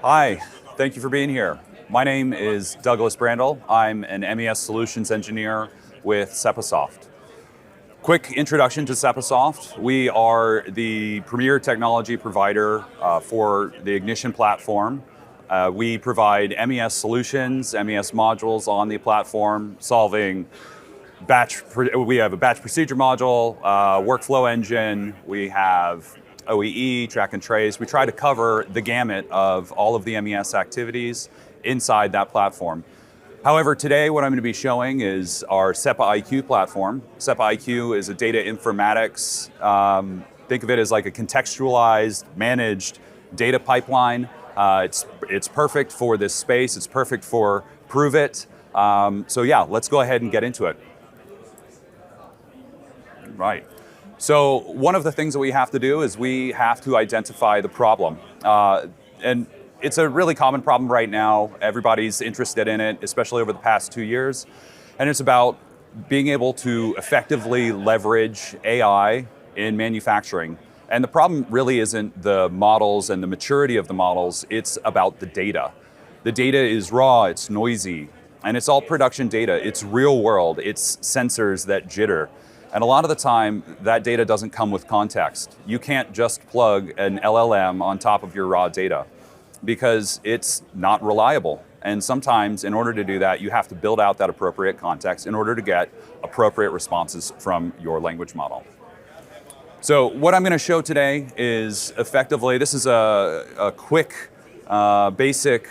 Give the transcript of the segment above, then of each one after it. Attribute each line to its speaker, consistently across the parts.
Speaker 1: Hi, thank you for being here. My name is Douglas Brandel. I'm an MES Solutions Engineer with Sepasoft. Quick introduction to Sepasoft. We are the premier technology provider for the Ignition platform. We provide MES solutions, MES modules on the platform, solving we have a batch procedure module, workflow engine, we have OEE, track and trace. We try to cover the gamut of all of the MES activities inside that platform. However, today what I'm going to be showing is our SEPA IQ platform. SEPA IQ is a data informatics, think of it as like a contextualized, managed data pipeline. It's perfect for this space, it's perfect for ProveIt. So yeah, let's go ahead and get into it. Right. So one of the things that we have to do is we have to identify the problem. And it's a really common problem right now. Everybody's interested in it, especially over the past 2 years. And it's about being able to effectively leverage AI in manufacturing. And the problem really isn't the models and the maturity of the models, it's about the data. The data is raw, it's noisy, and it's all production data. It's real world, it's sensors that jitter. And a lot of the time, that data doesn't come with context. You can't just plug an LLM on top of your raw data because it's not reliable. And sometimes, in order to do that, you have to build out that appropriate context in order to get appropriate responses from your language model. So what I'm going to show today is effectively, this is a quick, basic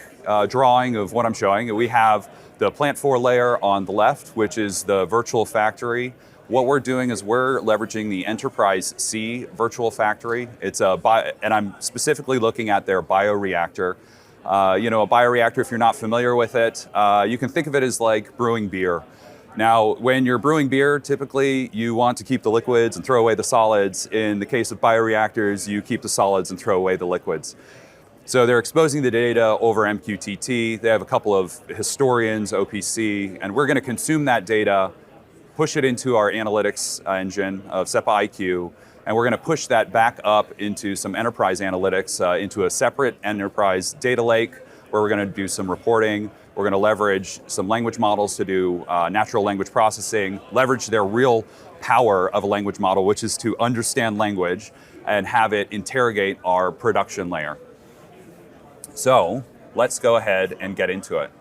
Speaker 1: drawing of what I'm showing. We have the plant 4 layer on the left, which is the virtual factory. What we're doing is we're leveraging the Enterprise C virtual factory. It's and I'm specifically looking at their bioreactor. A bioreactor, if you're not familiar with it, you can think of it as like brewing beer. Now, when you're brewing beer, typically you want to keep the liquids and throw away the solids. In the case of bioreactors, you keep the solids and throw away the liquids. So they're exposing the data over MQTT. They have a couple of historians, OPC, and we're going to consume that data, push it into our analytics engine of SEPA IQ, and we're going to push that back up into some enterprise analytics, into a separate enterprise data lake, where we're going to do some reporting. We're going to leverage some language models to do natural language processing, leverage their real power of a language model, which is to understand language and have it interrogate our production layer. So let's go ahead and get into it.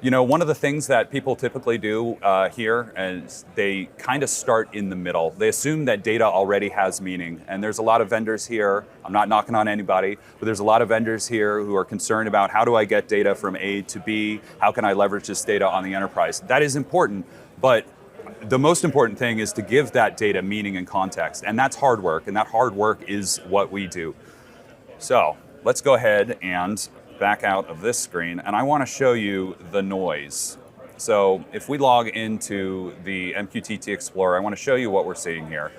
Speaker 1: One of the things that people typically do here is they kind of start in the middle. They assume that data already has meaning. And there's a lot of vendors here, I'm not knocking on anybody, but there's a lot of vendors here who are concerned about how do I get data from A to B? How can I leverage this data on the enterprise? That is important, but the most important thing is to give that data meaning and context. And that's hard work, and that hard work is what we do. So let's go ahead and back out of this screen, and I want to show you the noise. So if we log into the MQTT Explorer, I want to show you what we're seeing here.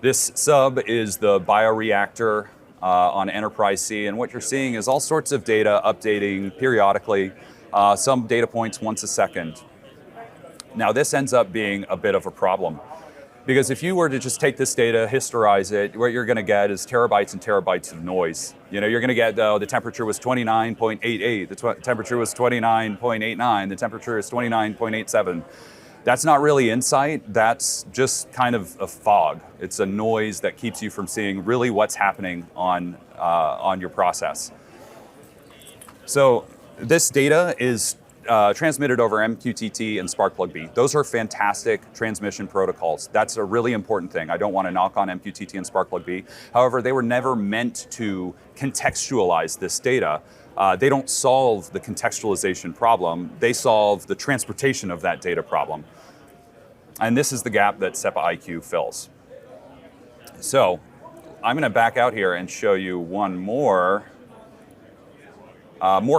Speaker 1: This sub is the bioreactor on Enterprise C, and what you're seeing is all sorts of data updating periodically, some data points once a second. Now this ends up being a bit of a problem, because if you were to just take this data, historize it, what you're going to get is terabytes and terabytes of noise. You're going to get, the temperature was 29.88, the temperature was 29.89, the temperature is 29.87. That's not really insight, that's just kind of a fog. It's a noise that keeps you from seeing really what's happening on your process. So this data is transmitted over MQTT and SparkPlugB. Those are fantastic transmission protocols. That's a really important thing. I don't want to knock on MQTT and SparkPlugB. However, they were never meant to contextualize this data. They don't solve the contextualization problem. They solve the transportation of that data problem. And this is the gap that SEPA IQ fills. So I'm going to back out here and show you one more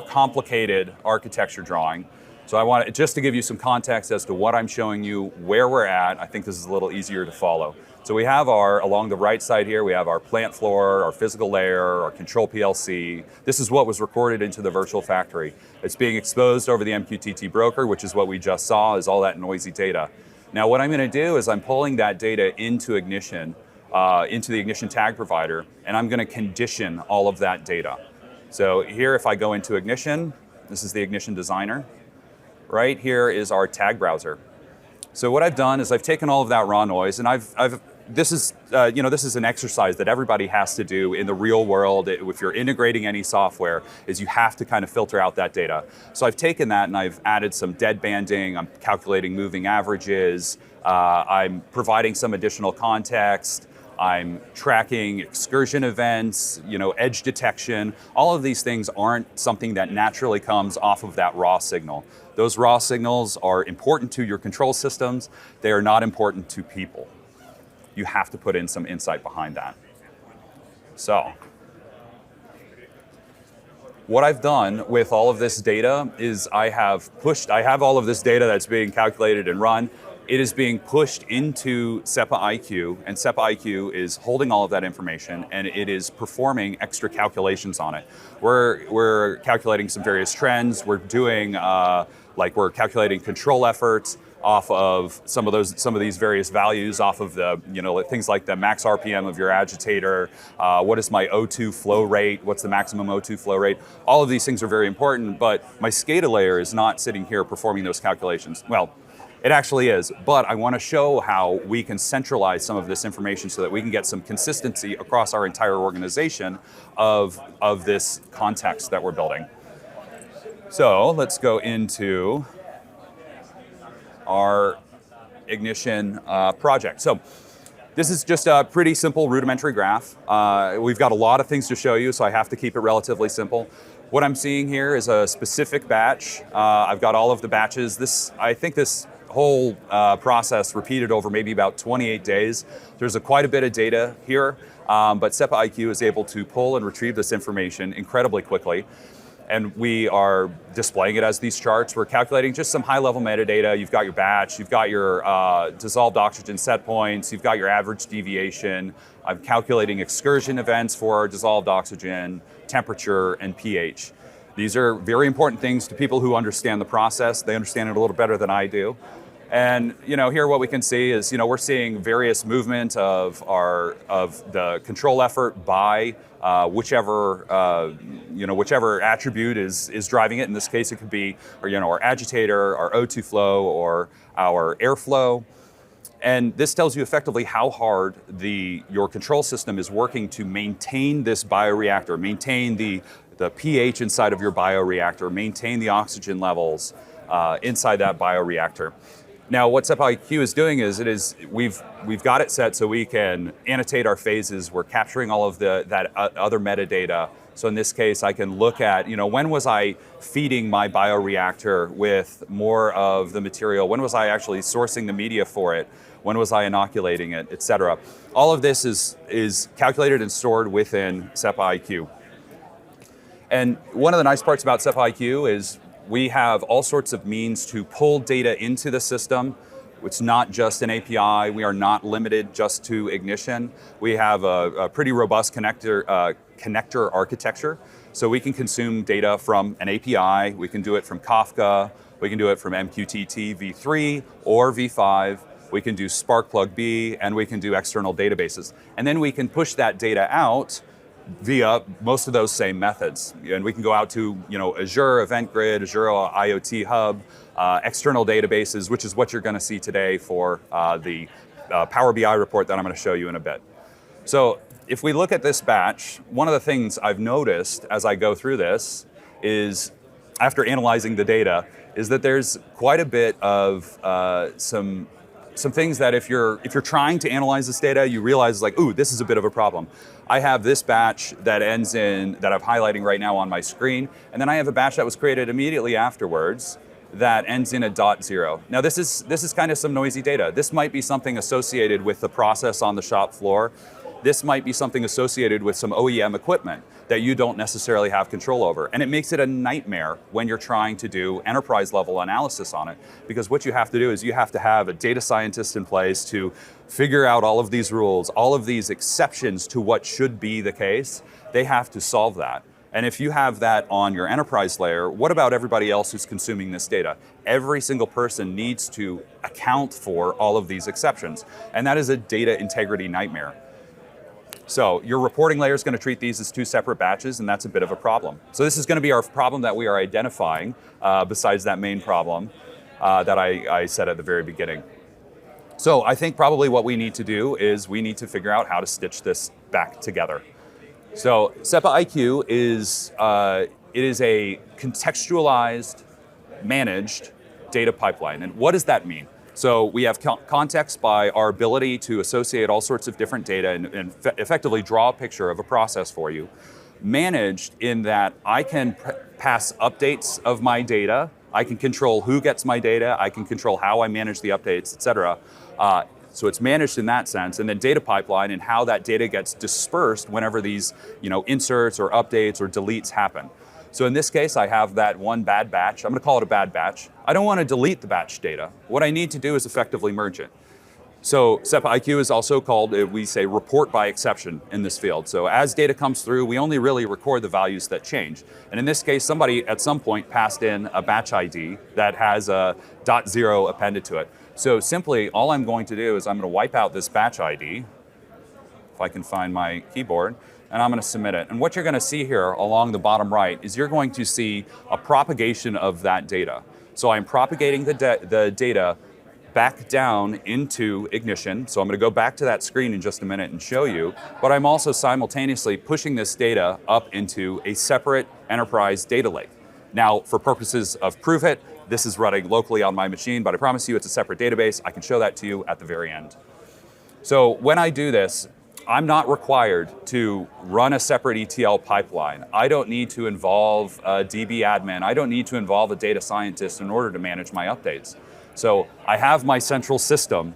Speaker 1: complicated architecture drawing. So I want just to give you some context as to what I'm showing you, where we're at. I think this is a little easier to follow. So we have along the right side here, we have our plant floor, our physical layer, our control PLC. This is what was recorded into the virtual factory. It's being exposed over the MQTT broker, which is what we just saw, is all that noisy data. Now what I'm going to do is I'm pulling that data into Ignition, into the Ignition tag provider, and I'm going to condition all of that data. So here, if I go into Ignition, this is the Ignition Designer. Right here is our tag browser. So what I've done is I've taken all of that raw noise, and this is an exercise that everybody has to do in the real world. If you're integrating any software, is you have to kind of filter out that data. So I've taken that and I've added some dead banding. I'm calculating moving averages. I'm providing some additional context. I'm tracking excursion events, edge detection. All of these things aren't something that naturally comes off of that raw signal. Those raw signals are important to your control systems. They are not important to people. You have to put in some insight behind that. So, what I've done with all of this data is I have all of this data that's being calculated and run. It is being pushed into SepaIQ, and SepaIQ is holding all of that information, and it is performing extra calculations on it. We're calculating some various trends. We're doing we're calculating control efforts off of some of these various values, off of the things like the max RPM of your agitator. What is my O2 flow rate? What's the maximum O2 flow rate? All of these things are very important, but my SCADA layer is not sitting here performing those calculations. Well, it actually is, but I want to show how we can centralize some of this information so that we can get some consistency across our entire organization of this context that we're building. So let's go into our Ignition project. So this is just a pretty simple rudimentary graph. We've got a lot of things to show you, so I have to keep it relatively simple. What I'm seeing here is a specific batch. I've got all of the batches. I think this whole process repeated over maybe about 28 days. There's quite a bit of data here, but SepaIQ is able to pull and retrieve this information incredibly quickly. And we are displaying it as these charts. We're calculating just some high-level metadata. You've got your batch, you've got your dissolved oxygen set points, you've got your average deviation. I'm calculating excursion events for dissolved oxygen, temperature, and pH. These are very important things to people who understand the process. They understand it a little better than I do. And here what we can see is we're seeing various movement of the control effort by whichever attribute is driving it. In this case, it could be our agitator, our O2 flow, or our airflow. And this tells you effectively how hard your control system is working to maintain this bioreactor, maintain the pH inside of your bioreactor, maintain the oxygen levels inside that bioreactor. Now, what SepaIQ is doing is we've got it set so we can annotate our phases. We're capturing all of that other metadata. So in this case, I can look at when was I feeding my bioreactor with more of the material? When was I actually sourcing the media for it? When was I inoculating it, et cetera? All of this is calculated and stored within SepaIQ. And one of the nice parts about SepaIQ is we have all sorts of means to pull data into the system. It's not just an API. We are not limited just to Ignition. We have a pretty robust connector architecture. So we can consume data from an API. We can do it from Kafka. We can do it from MQTT v3 or v5. We can do Spark-Plug-B, and we can do external databases. And then we can push that data out via most of those same methods. And we can go out to Azure Event Grid, Azure IoT Hub, external databases, which is what you're going to see today for the Power BI report that I'm going to show you in a bit. So if we look at this batch, one of the things I've noticed as I go through this is, after analyzing the data, is that there's quite a bit of some things that if you're trying to analyze this data, you realize ooh, this is a bit of a problem. I have this batch that ends in, that I'm highlighting right now on my screen, and then I have a batch that was created immediately afterwards that ends in a .0. Now this is kind of some noisy data. This might be something associated with the process on the shop floor. This might be something associated with some OEM equipment that you don't necessarily have control over. And it makes it a nightmare when you're trying to do enterprise level analysis on it, because what you have to do is you have to have a data scientist in place to figure out all of these rules, all of these exceptions to what should be the case. They have to solve that. And if you have that on your enterprise layer, what about everybody else who's consuming this data? Every single person needs to account for all of these exceptions. And that is a data integrity nightmare. So your reporting layer is going to treat these as two separate batches, and that's a bit of a problem. So this is going to be our problem that we are identifying, besides that main problem that I said at the very beginning. So I think probably what we need to do is we need to figure out how to stitch this back together. So SepaIQ is it is a contextualized, managed data pipeline. And what does that mean? So we have context by our ability to associate all sorts of different data and effectively draw a picture of a process for you. Managed in that I can pass updates of my data, I can control who gets my data, I can control how I manage the updates, et cetera. So it's managed in that sense, and then data pipeline and how that data gets dispersed whenever these inserts or updates or deletes happen. So in this case, I have that one bad batch. I'm going to call it a bad batch. I don't want to delete the batch data. What I need to do is effectively merge it. So SepaIQ is also called, we say, report by exception in this field. So as data comes through, we only really record the values that change. And in this case, somebody at some point passed in a batch ID that has a .0 appended to it. So simply, all I'm going to do is I'm going to wipe out this batch ID, if I can find my keyboard, and I'm going to submit it. And what you're going to see here along the bottom right is you're going to see a propagation of that data. So I'm propagating the data back down into Ignition. So I'm going to go back to that screen in just a minute and show you, but I'm also simultaneously pushing this data up into a separate enterprise data lake. Now, for purposes of ProveIt, this is running locally on my machine, but I promise you it's a separate database. I can show that to you at the very end. So when I do this, I'm not required to run a separate ETL pipeline. I don't need to involve a DB admin. I don't need to involve a data scientist in order to manage my updates. So I have my central system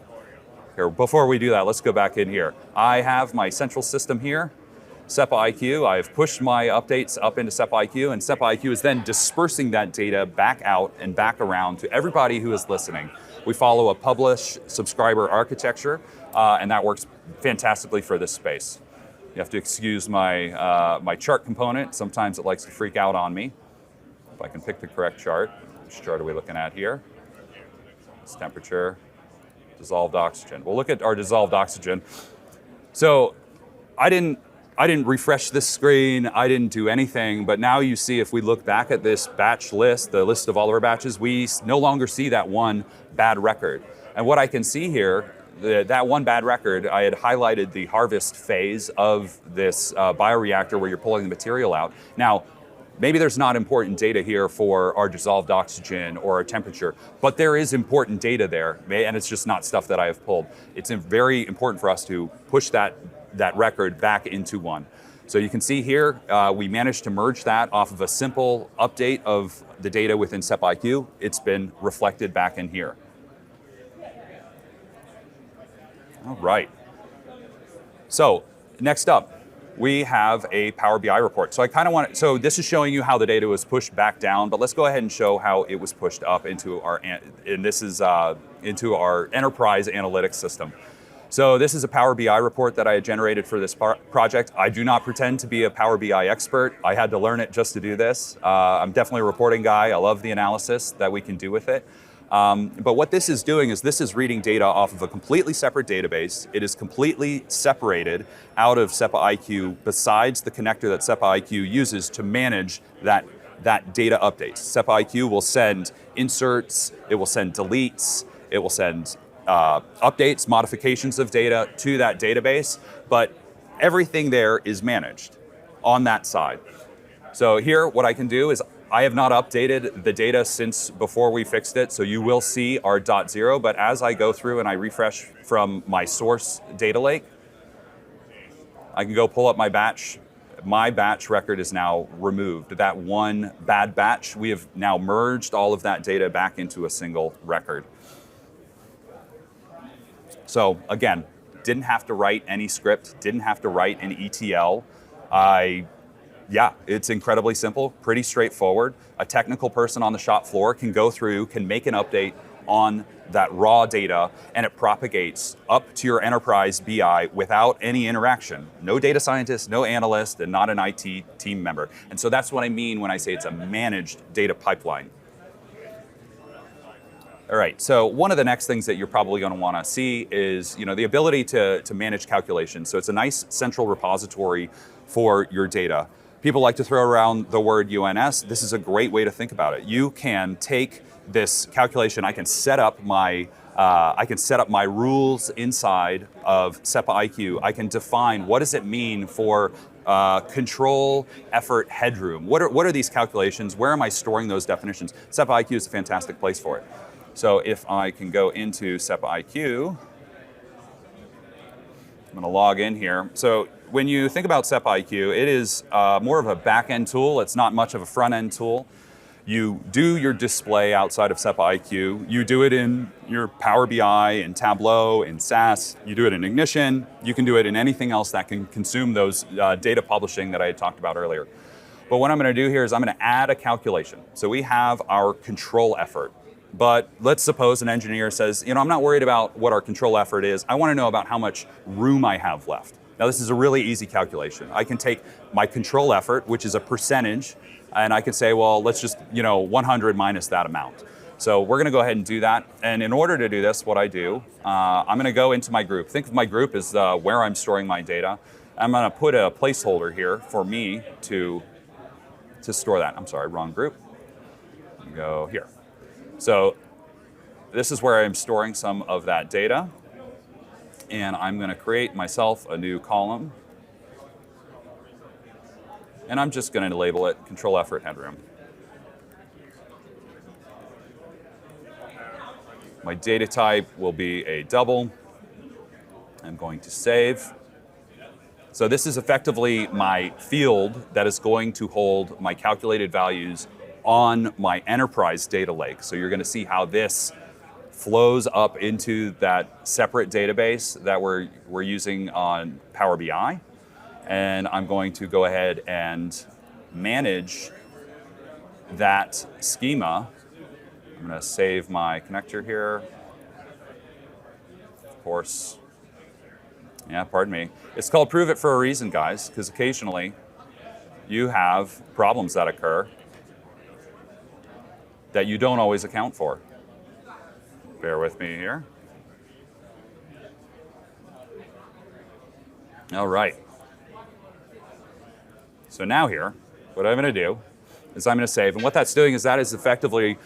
Speaker 1: here. Before we do that, let's go back in here. I have my central system here, SepaIQ. I've pushed my updates up into SepaIQ, and SepaIQ is then dispersing that data back out and back around to everybody who is listening. We follow a publish subscriber architecture, and that works fantastically for this space. You have to excuse my, my chart component. Sometimes it likes to freak out on me. If I can pick the correct chart. Which chart are we looking at here? It's temperature, dissolved oxygen. We'll look at our dissolved oxygen. So I didn't refresh this screen, I didn't do anything, but now you see if we look back at this batch list, the list of all of our batches, we no longer see that one bad record. And what I can see here, that one bad record, I had highlighted the harvest phase of this bioreactor where you're pulling the material out. Now, maybe there's not important data here for our dissolved oxygen or our temperature, but there is important data there, and it's just not stuff that I have pulled. It's very important for us to push that record back into one. So you can see here, we managed to merge that off of a simple update of the data within SepaIQ. It's been reflected back in here. All right. So next up, we have a Power BI report. So so this is showing you how the data was pushed back down, but let's go ahead and show how it was pushed up into our, and this is into our enterprise analytics system. So this is a Power BI report that I had generated for this project. I do not pretend to be a Power BI expert. I had to learn it just to do this. I'm definitely a reporting guy. I love the analysis that we can do with it. But what this is doing is this is reading data off of a completely separate database. It is completely separated out of SepaIQ besides the connector that SepaIQ uses to manage that data updates. SepaIQ will send inserts, it will send deletes, it will send updates, modifications of data to that database, but everything there is managed on that side. So here, what I can do is I have not updated the data since before we fixed it, so you will see our .0, but as I go through and I refresh from my source data lake, I can go pull up my batch. My batch record is now removed. That one bad batch, we have now merged all of that data back into a single record. So again, didn't have to write any script, didn't have to write an ETL. Yeah, it's incredibly simple, pretty straightforward. A technical person on the shop floor can go through, can make an update on that raw data, and it propagates up to your enterprise BI without any interaction. No data scientist, no analyst, and not an IT team member. And so that's what I mean when I say it's a managed data pipeline. All right, so one of the next things that you're probably going to want to see is the ability to manage calculations. So it's a nice central repository for your data. People like to throw around the word UNS. This is a great way to think about it. You can take this calculation, I can set up my rules inside of SEPA-IQ. I can define what does it mean for control, effort, headroom. What are these calculations? Where am I storing those definitions? SEPA-IQ is a fantastic place for it. So if I can go into SEPA-IQ, I'm going to log in here. So when you think about SEPA-IQ, it is more of a back-end tool. It's not much of a front-end tool. You do your display outside of SEPA-IQ. You do it in your Power BI, in Tableau, in SAS. You do it in Ignition. You can do it in anything else that can consume those data publishing that I had talked about earlier. But what I'm going to do here is I'm going to add a calculation. So we have our control effort. But let's suppose an engineer says, I'm not worried about what our control effort is. I want to know about how much room I have left. Now, this is a really easy calculation. I can take my control effort, which is a percentage, and I can say, well, let's just, 100 minus that amount. So we're going to go ahead and do that. And in order to do this, what I do, I'm going to go into my group. Think of my group as where I'm storing my data. I'm going to put a placeholder here for me to store that. I'm sorry, wrong group. Go here. So this is where I'm storing some of that data. And I'm going to create myself a new column. And I'm just going to label it control effort headroom. My data type will be a double. I'm going to save. So this is effectively my field that is going to hold my calculated values on my enterprise data lake. So you're going to see how this flows up into that separate database that we're using on Power BI. And I'm going to go ahead and manage that schema. I'm going to save my connector here. Of course, yeah, pardon me. It's called ProveIt for a reason, guys, because occasionally you have problems that occur that you don't always account for. Bear with me here. All right. So now here, what I'm going to do is I'm going to save. And what that's doing is that is effectively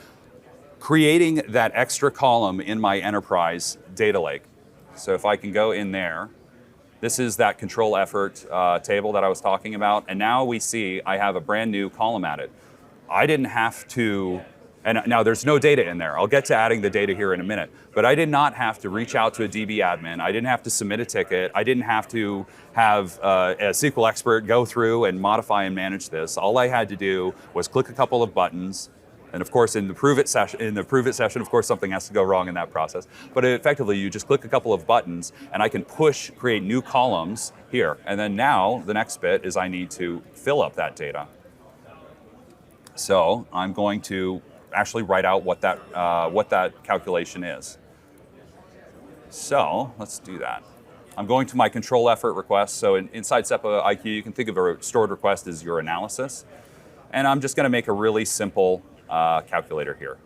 Speaker 1: creating that extra column in my enterprise data lake. So if I can go in there, this is that control effort table that I was talking about. And now we see I have a brand new column added. I didn't have to. And now there's no data in there. I'll get to adding the data here in a minute. But I did not have to reach out to a DB admin. I didn't have to submit a ticket. I didn't have to have a SQL expert go through and modify and manage this. All I had to do was click a couple of buttons. And of course, in the ProveIt session, of course, something has to go wrong in that process. But effectively, you just click a couple of buttons, and I can create new columns here. And then now, the next bit is I need to fill up that data. So I'm going to actually write out what that calculation is. So let's do that. I'm going to my control effort request. So inside SEPA-IQ, you can think of a stored request as your analysis. And I'm just going to make a really simple calculator here.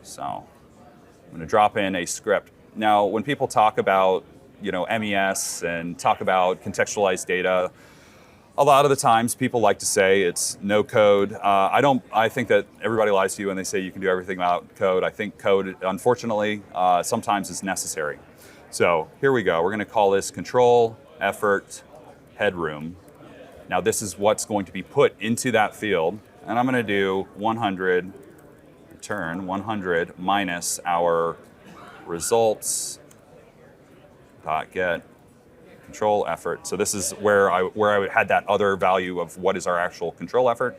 Speaker 1: So I'm going to drop in a script. Now, when people talk about MES and talk about contextualized data, a lot of the times people like to say it's no code. I think that everybody lies to you when they say you can do everything without code. I think code, unfortunately, sometimes is necessary. So here we go. We're going to call this control effort headroom. Now this is what's going to be put into that field. And I'm going to do 100, return 100 minus our results dot get control effort. So this is where I had that other value of what is our actual control effort.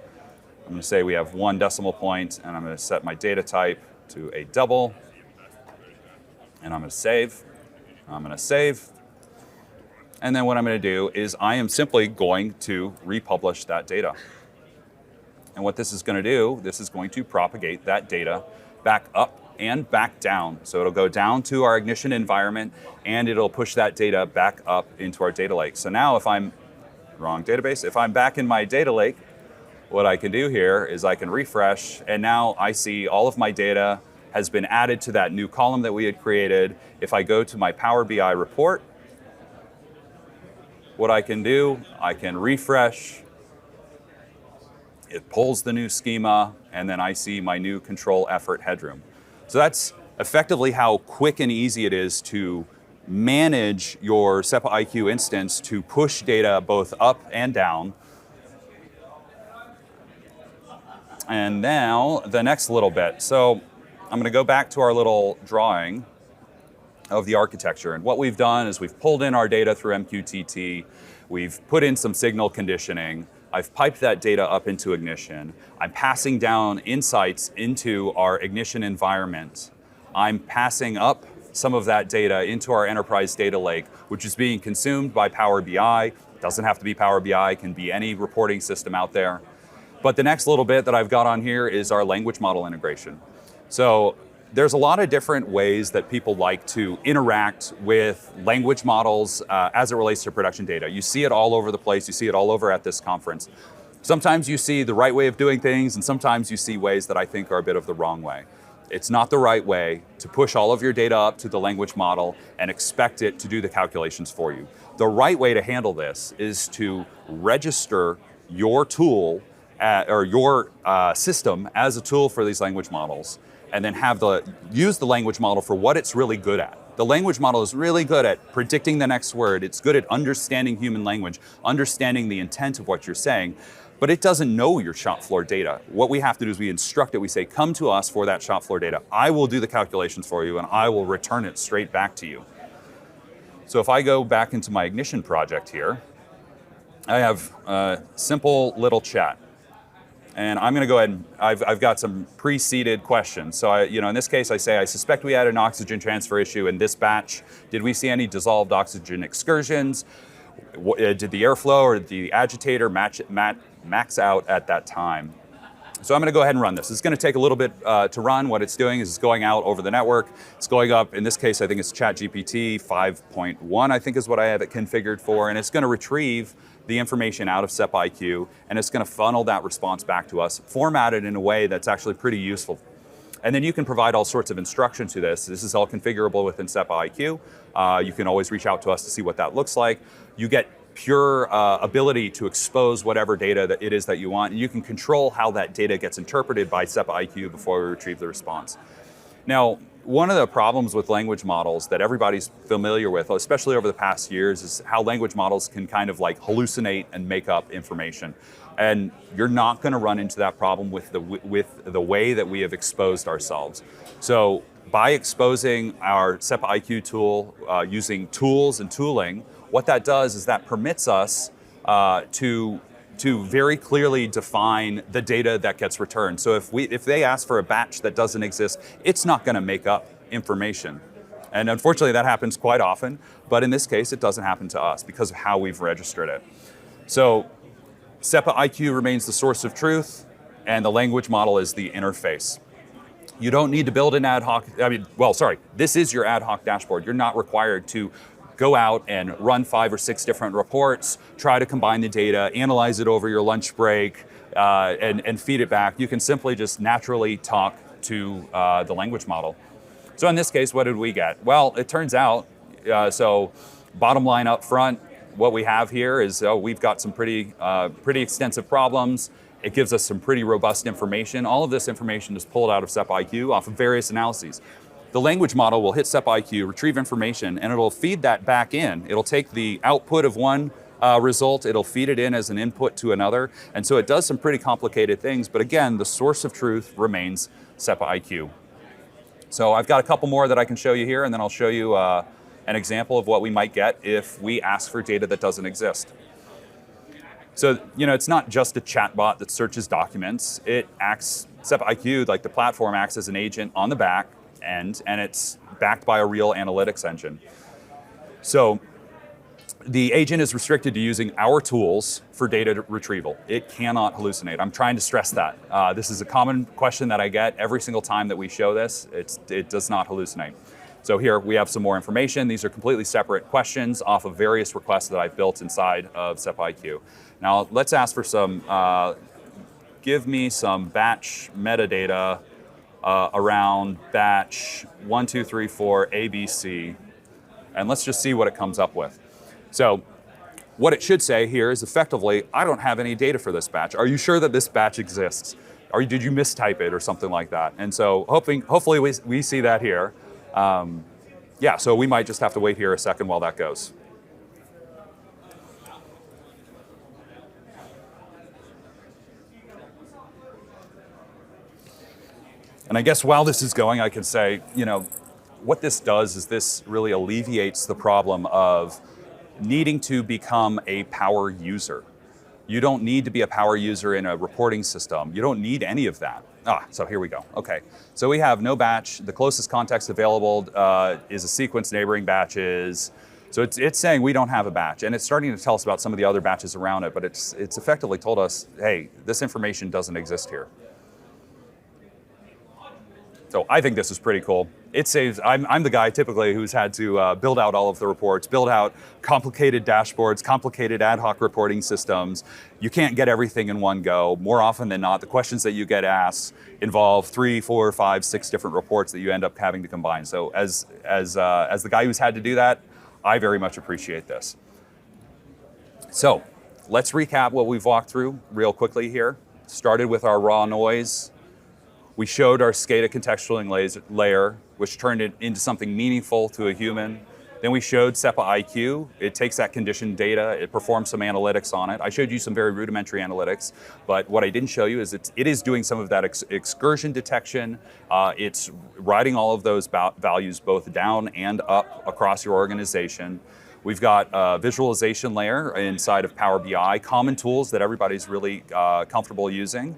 Speaker 1: I'm going to say we have 1 decimal point, and I'm going to set my data type to a double. And I'm going to save. I'm going to save. And then what I'm going to do is I am simply going to republish that data. And what this is going to do, this is going to propagate that data back up and back down. So it'll go down to our Ignition environment, and it'll push that data back up into our data lake. So now if I'm, wrong database, if I'm back in my data lake, what I can do here is I can refresh, and now I see all of my data has been added to that new column that we had created. If I go to my Power BI report, what I can do, I can refresh. It pulls the new schema, and then I see my new control effort headroom. So that's effectively how quick and easy it is to manage your SEPA-IQ instance to push data both up and down. And now the next little bit. So I'm going to go back to our little drawing of the architecture. And what we've done is we've pulled in our data through MQTT. We've put in some signal conditioning. I've piped that data up into Ignition. I'm passing down insights into our Ignition environment. I'm passing up some of that data into our enterprise data lake, which is being consumed by Power BI. It doesn't have to be Power BI, it can be any reporting system out there. But the next little bit that I've got on here is our language model integration. So there's a lot of different ways that people like to interact with language models as it relates to production data. You see it all over the place, you see it all over at this conference. Sometimes you see the right way of doing things, and sometimes you see ways that I think are a bit of the wrong way. It's not the right way to push all of your data up to the language model and expect it to do the calculations for you. The right way to handle this is to register your tool or your system as a tool for these language models, and then use the language model for what it's really good at. The language model is really good at predicting the next word. It's good at understanding human language, understanding the intent of what you're saying, but it doesn't know your shop floor data. What we have to do is we instruct it. We say, come to us for that shop floor data. I will do the calculations for you, and I will return it straight back to you. So if I go back into my Ignition project here, I have a simple little chat. And I'm going to go ahead and I've got some pre-seeded questions. So in this case, I say, I suspect we had an oxygen transfer issue in this batch. Did we see any dissolved oxygen excursions? Did the airflow or the agitator max out at that time? So I'm going to go ahead and run this. It's going to take a little bit to run. What it's doing is it's going out over the network. It's going up, in this case, I think it's ChatGPT 5.1, I think is what I have it configured for. And it's going to retrieve the information out of SEPA-IQ, and it's going to funnel that response back to us, formatted in a way that's actually pretty useful. And then you can provide all sorts of instruction to this. This is all configurable within SEPA-IQ. You can always reach out to us to see what that looks like. You get pure ability to expose whatever data that it is that you want, and you can control how that data gets interpreted by SEPA-IQ before we retrieve the response. Now, one of the problems with language models that everybody's familiar with, especially over the past years, is how language models can kind of like hallucinate and make up information. And you're not going to run into that problem with the way that we have exposed ourselves. So by exposing our SEPA-IQ tool using tools and tooling, what that does is that permits us to very clearly define the data that gets returned. So if they ask for a batch that doesn't exist, it's not going to make up information. And unfortunately, that happens quite often. But in this case, it doesn't happen to us because of how we've registered it. So SEPA-IQ remains the source of truth, and the language model is the interface. You don't need to build an ad hoc, this is your ad hoc dashboard. You're not required to go out and run 5 or 6 different reports, try to combine the data, analyze it over your lunch break, and feed it back. You can simply just naturally talk to the language model. So in this case, what did we get? Well, it turns out, so bottom line up front, what we have here is we've got some pretty extensive problems. It gives us some pretty robust information. All of this information is pulled out of SEPA-IQ off of various analyses. The language model will hit SEPA-IQ, retrieve information, and it'll feed that back in. It'll take the output of one result, it'll feed it in as an input to another, and so it does some pretty complicated things, but again, the source of truth remains SEPA-IQ. So I've got a couple more that I can show you here, and then I'll show you an example of what we might get if we ask for data that doesn't exist. So, it's not just a chatbot that searches documents. It acts, SEPA-IQ, like the platform, acts as an agent on the back end, and it's backed by a real analytics engine. So the agent is restricted to using our tools for data retrieval. It cannot hallucinate. I'm trying to stress that. This is a common question that I get every single time that we show this. It does not hallucinate. So here we have some more information. These are completely separate questions off of various requests that I've built inside of SEPA-IQ. Now let's ask for some, give me some batch metadata around batch 1234 ABC, and let's just see what it comes up with. So what it should say here is effectively, I don't have any data for this batch. Are you sure that this batch exists? Or did you mistype it or something like that? And so hopefully we see that here. Yeah, so we might just have to wait here a second while that goes. And I guess while this is going, I can say, what this does is this really alleviates the problem of needing to become a power user. You don't need to be a power user in a reporting system. You don't need any of that. So here we go. Okay, so we have no batch. The closest context available is a sequence neighboring batches. So it's saying we don't have a batch, and it's starting to tell us about some of the other batches around it, but it's effectively told us, hey, this information doesn't exist here. So I think this is pretty cool. It saves, I'm the guy typically who's had to build out all of the reports, build out complicated dashboards, complicated ad hoc reporting systems. You can't get everything in one go. More often than not, the questions that you get asked involve 3, 4, 5, 6 different reports that you end up having to combine. So as the guy who's had to do that, I very much appreciate this. So let's recap what we've walked through real quickly here. Started with our raw noise. We showed our SCADA contextualing layer, which turned it into something meaningful to a human. Then we showed SEPA-IQ. It takes that condition data, it performs some analytics on it. I showed you some very rudimentary analytics, but what I didn't show you is it is doing some of that excursion detection. It's writing all of those values both down and up across your organization. We've got a visualization layer inside of Power BI, common tools that everybody's really comfortable using.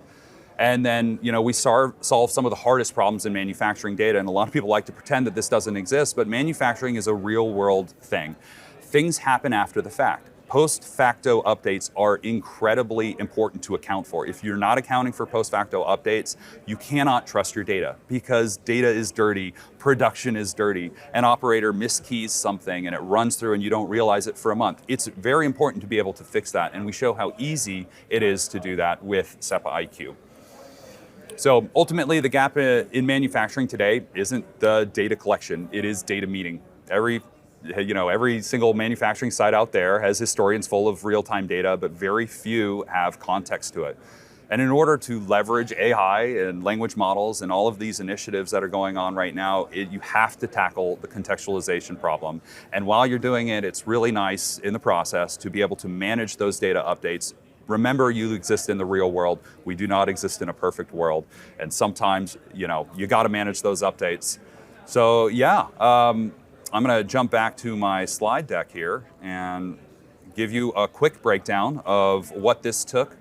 Speaker 1: And then, we solve some of the hardest problems in manufacturing data, and a lot of people like to pretend that this doesn't exist, but manufacturing is a real world thing. Things happen after the fact. Post-facto updates are incredibly important to account for. If you're not accounting for post-facto updates, you cannot trust your data because data is dirty, production is dirty, an operator miskeys something and it runs through and you don't realize it for a month. It's very important to be able to fix that, and we show how easy it is to do that with SEPA-IQ. So ultimately, the gap in manufacturing today isn't the data collection, it is data meeting. Every single manufacturing site out there has historians full of real-time data, but very few have context to it. And in order to leverage AI and language models and all of these initiatives that are going on right now, you have to tackle the contextualization problem. And while you're doing it, it's really nice in the process to be able to manage those data updates. Remember, you exist in the real world. We do not exist in a perfect world. And sometimes, you got to manage those updates. So yeah, I'm going to jump back to my slide deck here and give you a quick breakdown of what this took.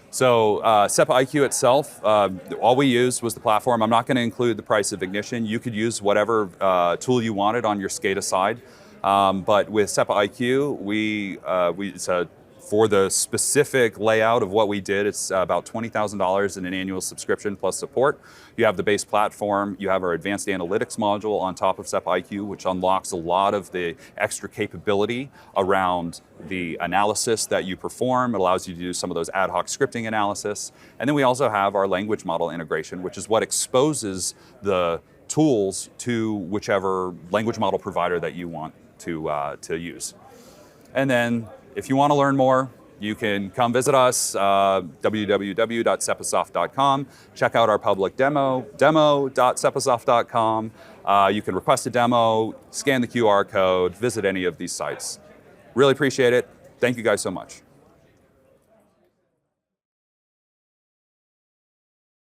Speaker 1: So SEPA-IQ itself, all we used was the platform. I'm not going to include the price of ignition. You could use whatever tool you wanted on your SCADA side. But with SEPA-IQ, it's for the specific layout of what we did, it's about $20,000 in an annual subscription plus support. You have the base platform, you have our advanced analytics module on top of SEPA-IQ, which unlocks a lot of the extra capability around the analysis that you perform. It allows you to do some of those ad hoc scripting analysis. And then we also have our language model integration, which is what exposes the tools to whichever language model provider that you want to use. And then if you want to learn more, you can come visit us, www.sepasoft.com. Check out our public demo, demo.sepasoft.com. You can request a demo, scan the QR code, visit any of these sites. Really appreciate it. Thank you guys so much.